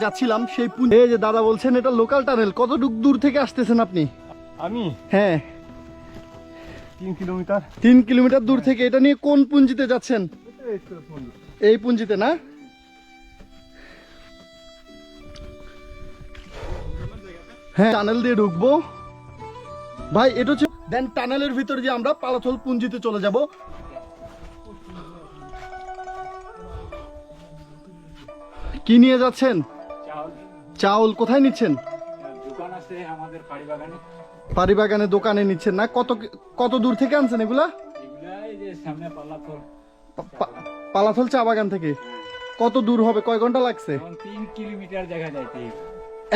যাচ্ছিলাম সেই এই যে দাদা বলছেন এটা লোকাল টানেল, কতটুক দূর থেকে আসতেছেন আপনি? আমি হ্যাঁ 3 কিলোমিটার। 3 কিলোমিটার দূর থেকে। এটা নিয়ে কোন পুঞ্জিতে যাচ্ছেন? এই পুঞ্জিতে না? হ্যাঁ টানেল দিয়ে ঢুকবো ভাই। এটা হচ্ছে দেন টানেলের ভিতর দিয়ে আমরা পালাথল পুঞ্জিতে চলে যাব। কি নিয়ে যাচ্ছেন? চাউল কোথায় নিচ্ছেন? দোকান আছে আমাদের পারিবাগানে দোকানে নিচ্ছেন না? কত দূর থেকে আনছেন এগুলা? এই যে সামনে পালাথল। পালাথল চা বাগান থেকে। কত দূর হবে, কয় ঘন্টা লাগছে? 3 কিলোমিটার জায়গা যাইতে।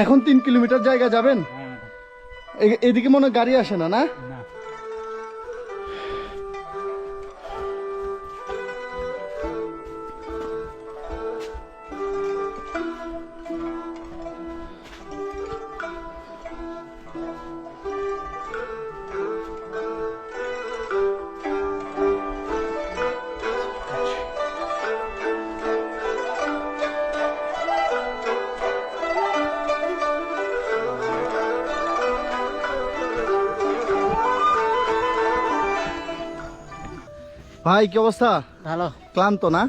এখন 3 কিলোমিটার জায়গা যাবেন? হ্যাঁ। এদিকে মনে হয় গাড়ি আসে না? না না। ভাই কি অবস্থা? ভালো। ক্লান্ত না?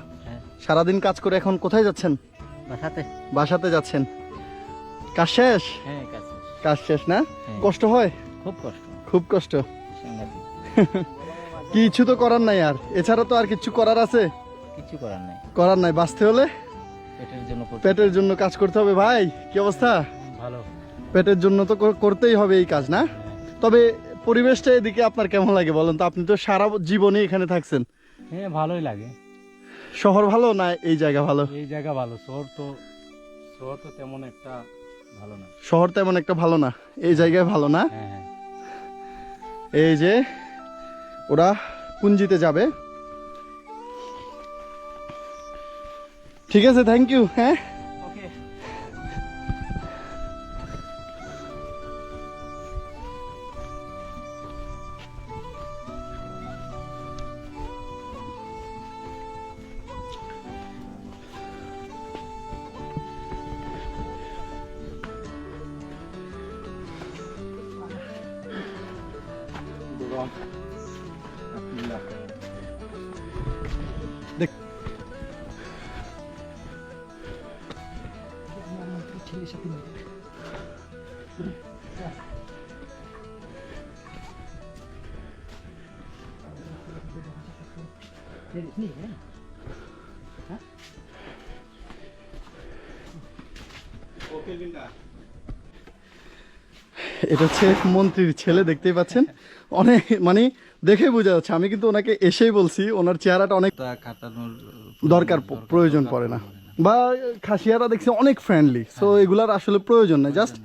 সারাদিন কাজ করে এখন কোথায় যাচ্ছেন? বাসাতে। বাসাতে যাচ্ছেন। কাজ শেষ? হ্যাঁ কাজ শেষ না? কষ্ট হয়? খুব কষ্ট। খুব কষ্ট। কিছু তো করার নাই আর, এছাড়া তো আর কিছু করার আছে? কিছু করার নাই। করার নাই, বাঁচতে হলে পেটের জন্য কাজ করতে হবে। ভাই কি অবস্থা? ভালো। পেটের জন্য তো করতেই হবে এই কাজ না? তবে পরিবেশটা এদিকে আপনার কেমন লাগে বলেন তো? আপনি তো সারা জীবনে এখানে থাকছেন। হ্যাঁ ভালোই লাগে। শহর ভালো না এই জায়গা ভালো? এই জায়গা ভালো। শহর তো তেমন একটা ভালো না। শহর তেমন একটা ভালো না, এই জায়গায় ভালো না? হ্যাঁ। এই যে ওরা পুঞ্জিতে যাবে। ঠিক আছে, থ্যাংক ইউ। হ্যাঁ ওকে। দেখ এটা হচ্ছে মন্ত্রীর ছেলে, দেখতেই পাচ্ছেন। অনেক মানে দেখে বোঝা যাচ্ছে। আমি কিন্তু ওনাকে এসেই বলছি ওনার চেহারাটা অনেক দরকার প্রয়োজন পড়ে না, বা খাসিয়ারা দেখছি অনেক ফ্রেন্ডলি। সো এগুলার আসলে প্রয়োজন নেই, জাস্ট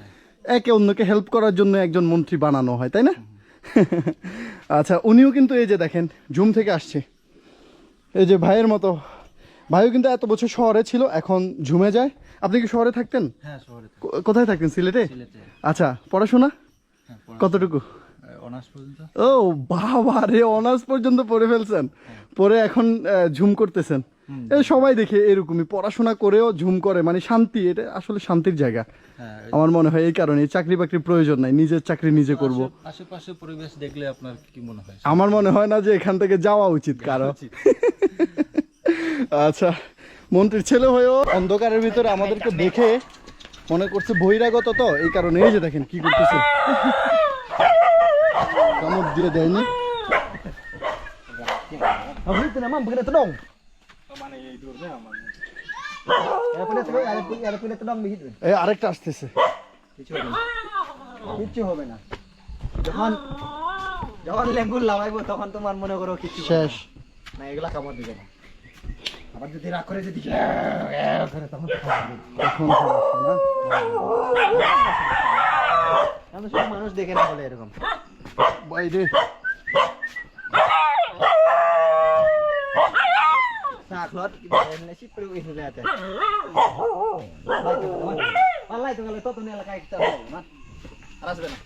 একে অন্যকে হেল্প করার জন্য একজন মন্ত্রী বানানো হয়, তাই না? আচ্ছা, উনিও কিন্তু এই যে দেখেন ঝুম থেকে আসছে, এই যে ভাইয়ের মতো। ভাইও কিন্তু এত বছর শহরে ছিল, এখন ঝুমে যায়। আপনি কি শহরে থাকতেন? হ্যাঁ শহরে। কোথায় থাকতেন? সিলেটে? আচ্ছা, পড়াশোনা কতটুকু? অনার্স পর্যন্ত। ও বাবা রে, অনার্স পর্যন্ত পড়ে ফেলছেন। পরে এখন ঝুম করতেছেন। সবাই দেখে এরকমই পড়াশোনা করেও ঝুম করে, মানে শান্তি। এটা আসলে শান্তির জায়গা আমার মনে হয়। এই কারণে চাকরি বাকরির প্রয়োজন নাই, নিজের চাকরি নিজে করব। আশেপাশে পরিবেশ দেখলে আপনার কি মনে হয়? আমার মনে হয় না যে এখান থেকে যাওয়া উচিত কারো। আচ্ছা, মন্ত্রীর ছেলে হয়েও অন্ধকারের ভিতরে আমাদেরকে দেখে মনে করছে বহিরাগত, তো এই কারণে এই যে দেখেন কি করতেছে। কামড় দিয়ে দেয়নি। আরেকটা আসতেছে। কিচ্ছু হবে না। যখন লেঙ্গুর লাগাইবো তখন তোমার মনে করো কিছু শেষ না, এগুলা কামড় দিবে না। আবার যদি রাগ করে যদি তখন সব মানুষ দেখে না বলে এরকম বাইরে Saklot nasib perlu ini lihat ya. Wallahi itu kalau tuh nih kayak kita, man. Aras benar.